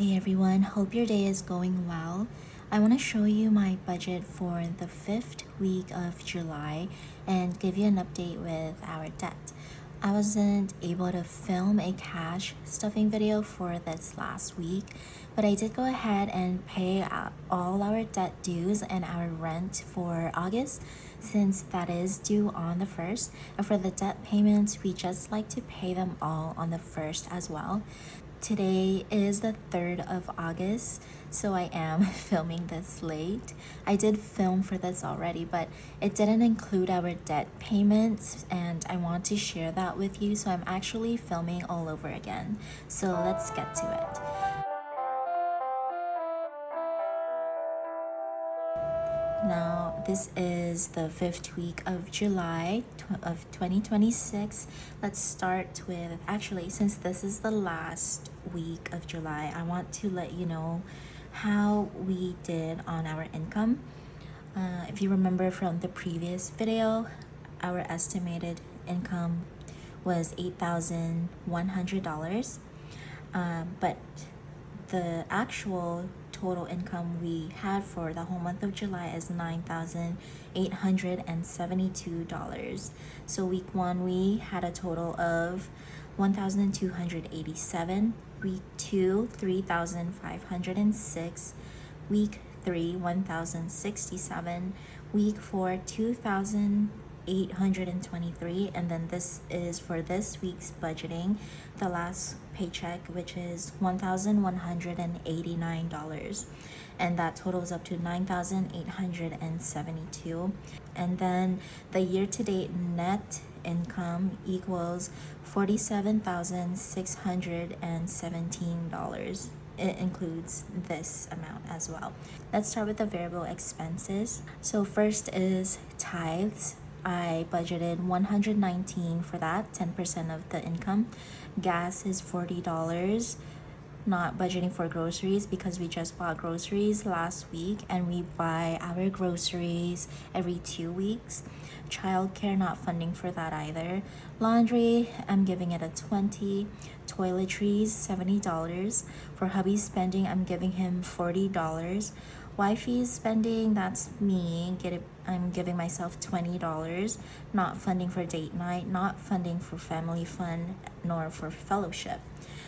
Hey everyone, hope your day is going well. I want to show you my budget for the 5th week of July and give you an update with our debt. I wasn't able to film a cash stuffing video for this last week, but I did go ahead and pay all our debt dues and our rent for August since that is due on the 1st. And for the debt payments, we just like to pay them all on the 1st as well. Today is the 3rd of August, so I am filming this late. I did film for this already, but it didn't include our debt payments, and I want to share that with you, so I'm actually filming all over again. So let's get to it. Now, this is the 5th week of July of 2026. Let's start with, actually, since this is the last week of July, I want to let you know how we did on our income. If you remember from the previous video, our estimated income was $8,100, but the actual total income we had for the whole month of July is $9,872. So week 1 we had a total of $1,287, week 2 $3,506, week 3 $1,067, week 4 $2,823, and then this is for this week's budgeting, the last paycheck, which is $1,189, and that totals up to $9,872. And then the year-to-date net income equals $47,617. It includes this amount as well. Let's start with the variable expenses. So first is tithes. I budgeted $119 for that, 10% of the income. Gas is $40. Not budgeting for groceries because we just bought groceries last week and we buy our groceries every 2 weeks. Childcare, not funding for that either. Laundry, I'm giving it a 20. Toiletries, $70. For hubby's spending, I'm giving him $40. Wifey's spending, that's me. I'm giving myself $20. Not funding for date night, not funding for family fun, nor for fellowship.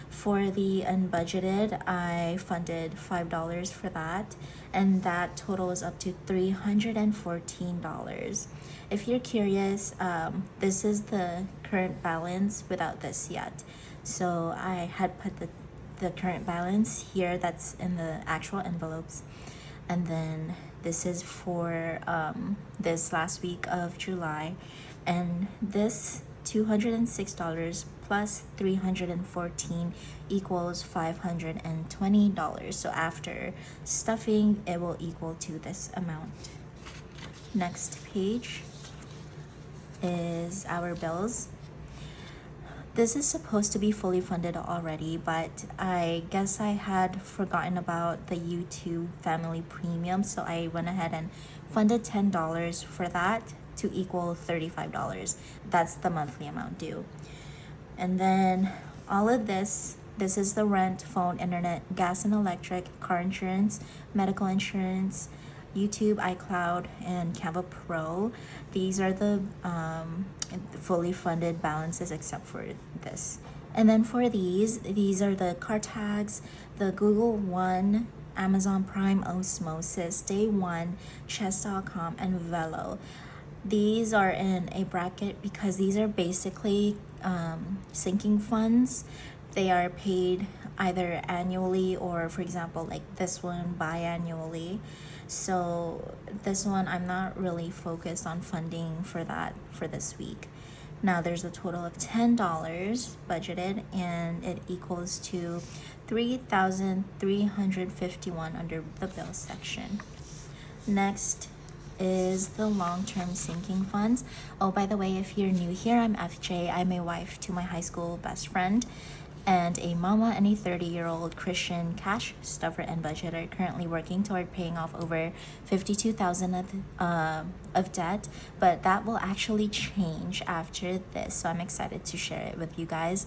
For the unbudgeted, I funded $5 for that, and that totals up to $314. If you're curious, this is the current balance without this yet. So I had put the current balance here that's in the actual envelopes. And then this is for this last week of July, and this $206 plus $314 equals $520. So after stuffing, it will equal to this amount. Next page is our bills. This is supposed to be fully funded already, but I guess I had forgotten about the YouTube family premium, so I went ahead and funded $10 for that to equal $35. That's the monthly amount due. And then all of this is the rent, phone, internet, gas and electric, car insurance, medical insurance, YouTube, iCloud, and Canva Pro. These are the fully funded balances except for this. And then for these are the car tags, the Google One, Amazon Prime, Osmosis, Day One, Chess.com, and Velo. These are in a bracket because these are basically sinking funds. They are paid either annually or, for example, like this one biannually. So this one I'm not really focused on funding for that for this week. Now there's a total of $10 budgeted, and it equals to $3,351 under the bill section. Next is the long-term sinking funds. Oh, by the way, if you're new here, I'm FJ. I'm a wife to my high school best friend and a mama and a 30-year-old Christian cash stuffer and budgeter, currently working toward paying off over $52,000 of debt, but that will actually change after this, so I'm excited to share it with you guys.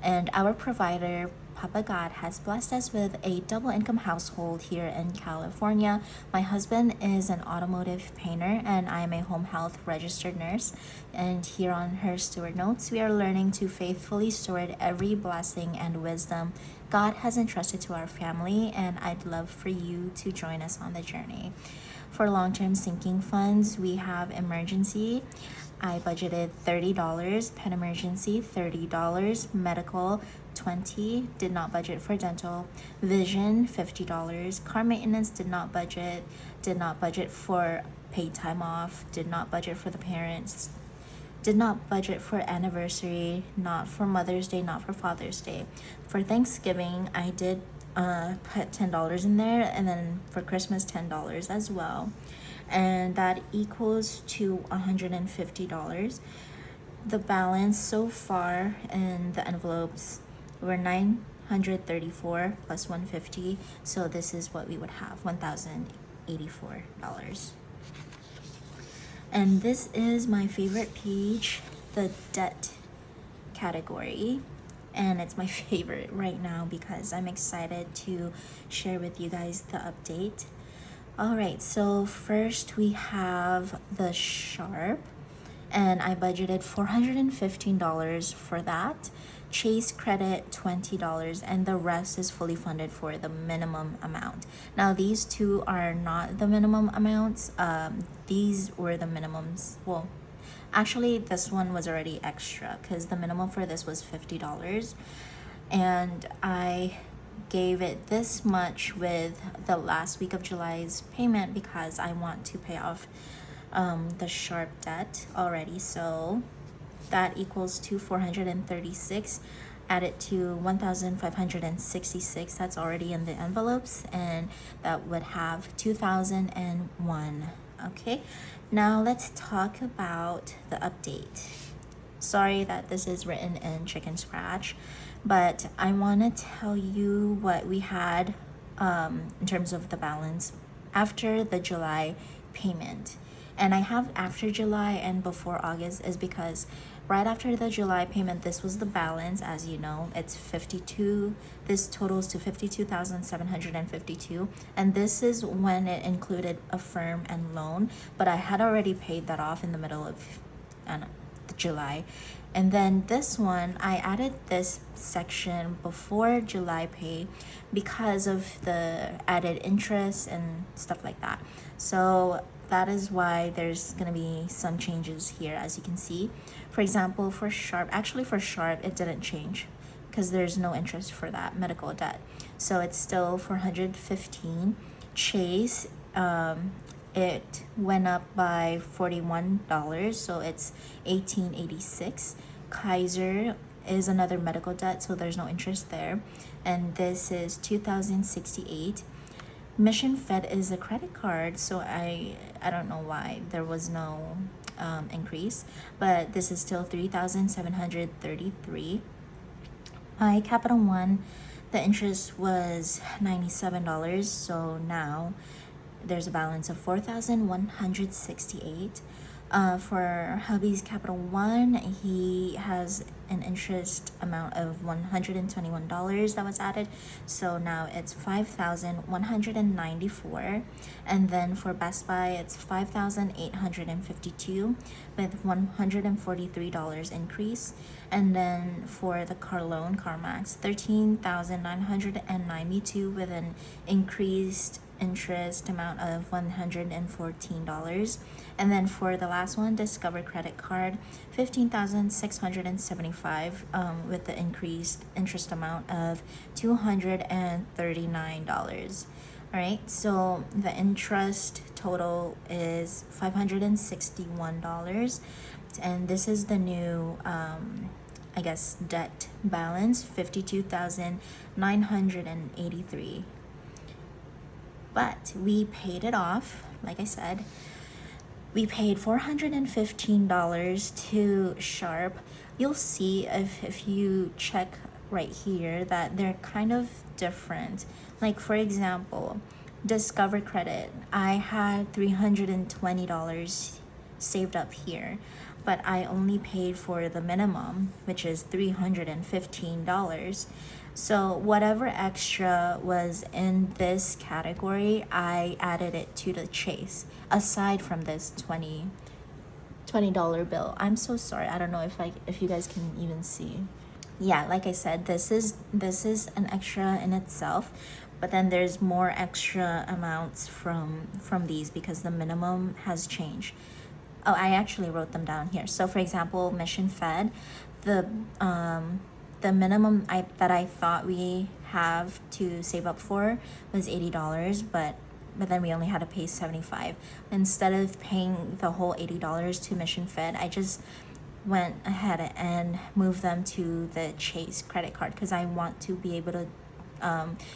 And our provider, Papa God has blessed us with a double income household here in California. My husband is an automotive painter, and I am a home health registered nurse. And here on her Steward Notes, we are learning to faithfully steward every blessing and wisdom God has entrusted to our family, and I'd love for you to join us on the journey. For long-term sinking funds, we have emergency. I budgeted $30, pet emergency $30, medical $20, did not budget for dental, vision $50, car maintenance did not budget for paid time off, did not budget for the parents, did not budget for anniversary, not for Mother's Day, not for Father's Day. For Thanksgiving, I did put $10 in there, and then for Christmas $10 as well, and that equals to $150. The balance so far in the envelopes were $934 plus $150, so this is what we would have, $1,084. And this is my favorite page, the debt category. And it's my favorite right now because I'm excited to share with you guys the update. All right, so first we have the Sharp, and I budgeted $415 for that. Chase credit $20, and the rest is fully funded for the minimum amount. Now these two are not the minimum amounts. These were the minimums. Well, actually this one was already extra because the minimum for this was $50, and I gave it this much with the last week of July's payment because I want to pay off the Sharp debt already. So that equals to $436, added to $1,566. That's already in the envelopes, and that would have $2,001. Okay, now let's talk about the update. Sorry that this is written in chicken scratch, but I want to tell you what we had in terms of the balance after the July payment. And I have after July and before August is because right after the July payment, this was the balance. As you know, it's 52. This totals to 52,752, and this is when it included affirm and loan. But I had already paid that off in the middle of July, and then this one I added this section before July pay because of the added interest and stuff like that. So that is why there's gonna be some changes here, as you can see. For example, for Sharp it didn't change because there's no interest for that medical debt, so it's still $415. Chase, it went up by $41, so it's $1886. Kaiser is another medical debt, so there's no interest there, and this is $2,068. Mission Fed is a credit card, so I don't know why there was no increase, but this is still $3,733. My Capital One, the interest was $97, so now there's a balance of $4,168. For hubby's Capital One, he has an interest amount of $121 that was added, so now it's $5,194. And then for Best Buy, it's $5,852 with $143 increase. And then for the car loan, CarMax, $13,992 with an increased interest amount of $114. And then for the last one, Discover credit card, $15,675 with the increased interest amount of $239. All right, so the interest total is $561, and this is the new debt balance, $52,983. But we paid it off. Like I said, we paid $415 to Sharp. You'll see if you check right here that they're kind of different. Like for example, Discover credit, I had $320 saved up here, but I only paid for the minimum, which is $315. So whatever extra was in this category, I added it to the chase, aside from this $20 bill. I'm so sorry. I don't know if you guys can even see. Yeah, like I said, this is an extra in itself, but then there's more extra amounts from these because the minimum has changed. Oh, I actually wrote them down here. So for example, mission fed, the minimum that I thought we have to save up for was $80, but then we only had to pay $75. Instead of paying the whole $80 to mission fed, I just went ahead and moved them to the Chase credit card because I want to be able to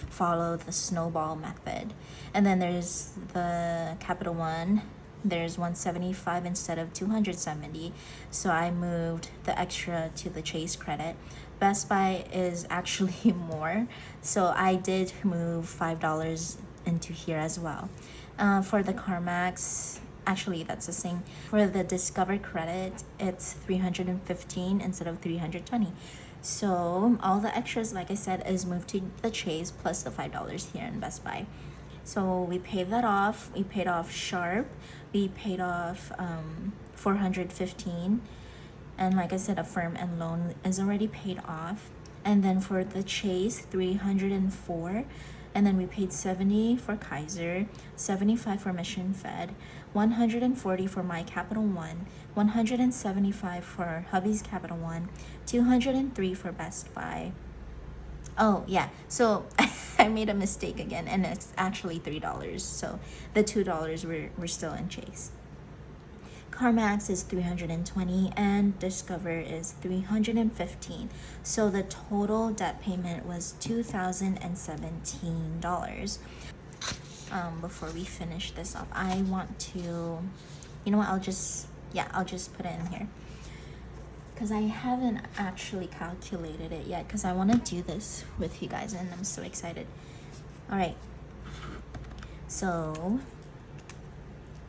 follow the snowball method. And then there's the Capital One. There's 175 instead of 270, so I moved the extra to the Chase credit. Best Buy is actually more, so I did move $5 into here as well. For the CarMax, actually that's the same. For the Discover credit, it's 315 instead of 320. So all the extras, like I said, is moved to the Chase plus the $5 here in Best Buy. So we paid that off. We paid off Sharp. We paid off 415, and like I said, Affirm and loan is already paid off. And then for the Chase, 304, and then we paid 70 for Kaiser, 75 for Mission Fed, 140 for my Capital One, 175 for hubby's Capital One, 203 for Best Buy. Oh yeah, so I made a mistake again, and it's actually $3. So the $2 were still in Chase. CarMax is 320 and Discover is 315. So the total debt payment was $2,017. Before we finish this off, I want to, you know what? I'll just put it in here, because I haven't actually calculated it yet, because I want to do this with you guys and I'm so excited. All right, so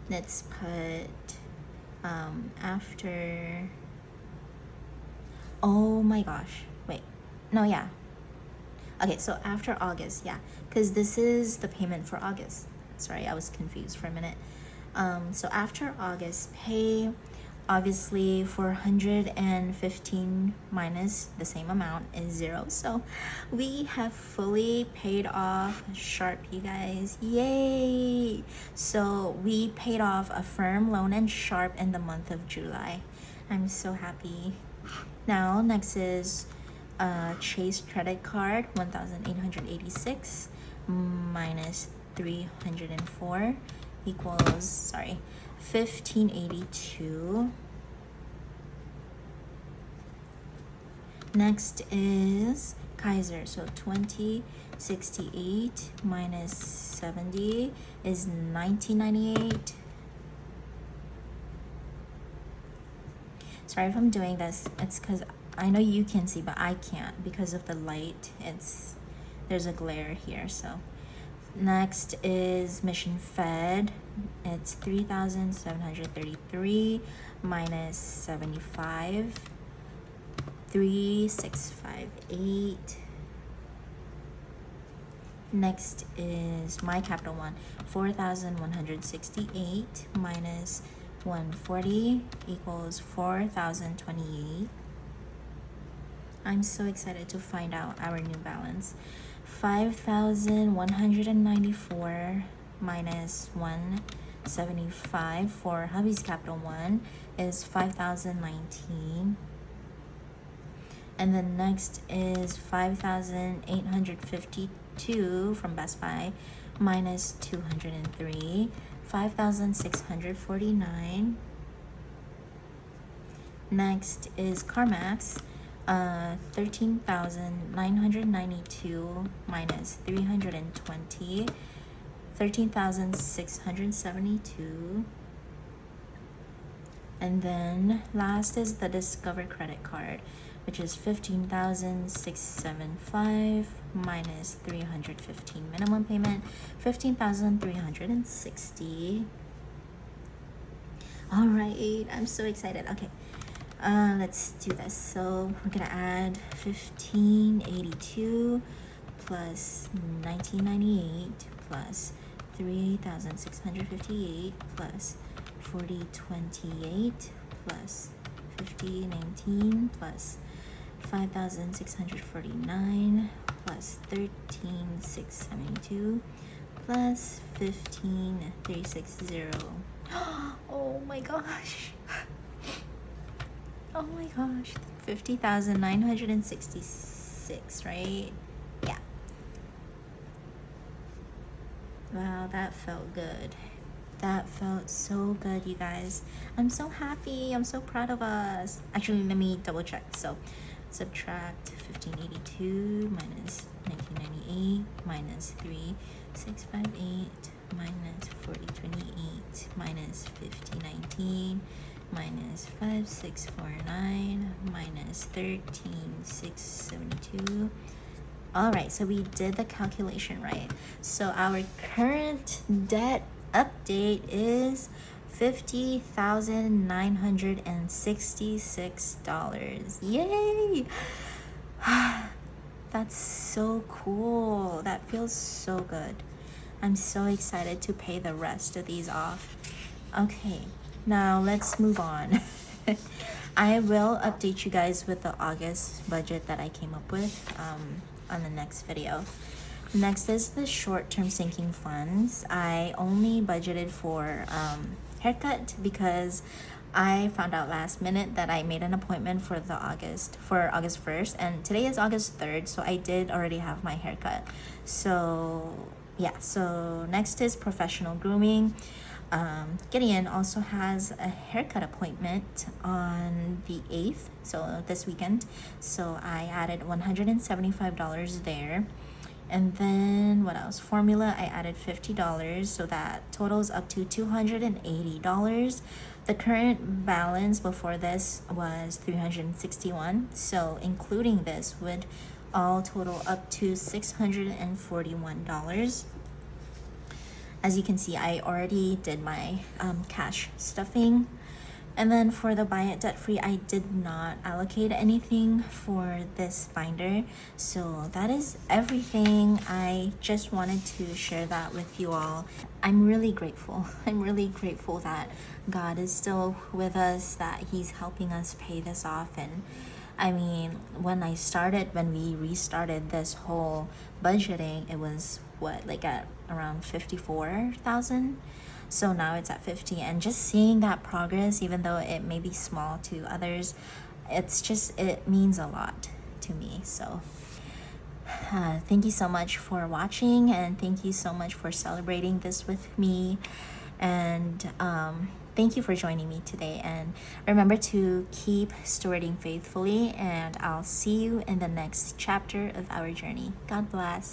let's put after, oh my gosh, wait, no, yeah, okay, so after August, yeah, because this is the payment for August. Sorry, I was confused for a minute. So after August, pay obviously 415 minus the same amount is 0. So we have fully paid off Sharp, you guys. Yay! So we paid off Affirm, loan, and Sharp in the month of July. I'm so happy. Now next is Chase credit card, 1,886 minus 304 equals, 1582. Next is Kaiser, so 2068 minus 70 is 1998. Sorry if I'm doing this, it's because I know you can see but I can't because of the light. There's a glare here. So next is Mission Fed. It's 3,733 minus 75, 3,658. Next is my Capital One, 4,168 minus 140 equals 4,028. I'm so excited to find out our new balance. 5,194 minus 175 for hubby's Capital One is 5,019. And then next is 5,852 from Best Buy minus 203, 5,649. Next is CarMax, 13,992 minus 320, 13,672. And then last is the Discover credit card, which is 15,675 minus 315 minimum payment, 15,360. All right, I'm so excited. Okay, Let's do this. So we're gonna add 1582 plus 1998 plus 3658 plus 4028 plus 5019 plus 5649 plus 13672 plus 15360. Oh my gosh. Oh my gosh. 50,966, right? Yeah. Wow, that felt good. That felt so good, you guys. I'm so happy. I'm so proud of us. Actually, let me double check. So, subtract 1582 minus 1998 minus 3658 minus 4028 minus 5019 minus 5649 minus 13672. All right, so we did the calculation right. So our current debt update is $50,966. Yay! That's so cool. That feels so good. I'm so excited to pay the rest of these off. Okay, now let's move on. I will update you guys with the August budget that I came up with on the next video. Next is the short-term sinking funds. I only budgeted for haircut because I found out last minute that I made an appointment for August 1st, and today is August 3rd, so I did already have my haircut. So yeah, so next is professional grooming. Gideon also has a haircut appointment on the 8th, so this weekend. So I added $175 there. And then what else? Formula, I added $50, so that totals up to $280. The current balance before this was $361, so including this would all total up to $641. As you can see, I already did my cash stuffing. And then for the buy it debt free, I did not allocate anything for this binder. So that is everything. I just wanted to share that with you all. I'm really grateful. I'm really grateful that God is still with us, that He's helping us pay this off. And I mean, when we restarted this whole budgeting, it was like at around 54,000. So now it's at 50, and just seeing that progress, even though it may be small to others, it means a lot to me. So thank you so much for watching, and thank you so much for celebrating this with me. And thank you for joining me today, and remember to keep stewarding faithfully, and I'll see you in the next chapter of our journey. God bless.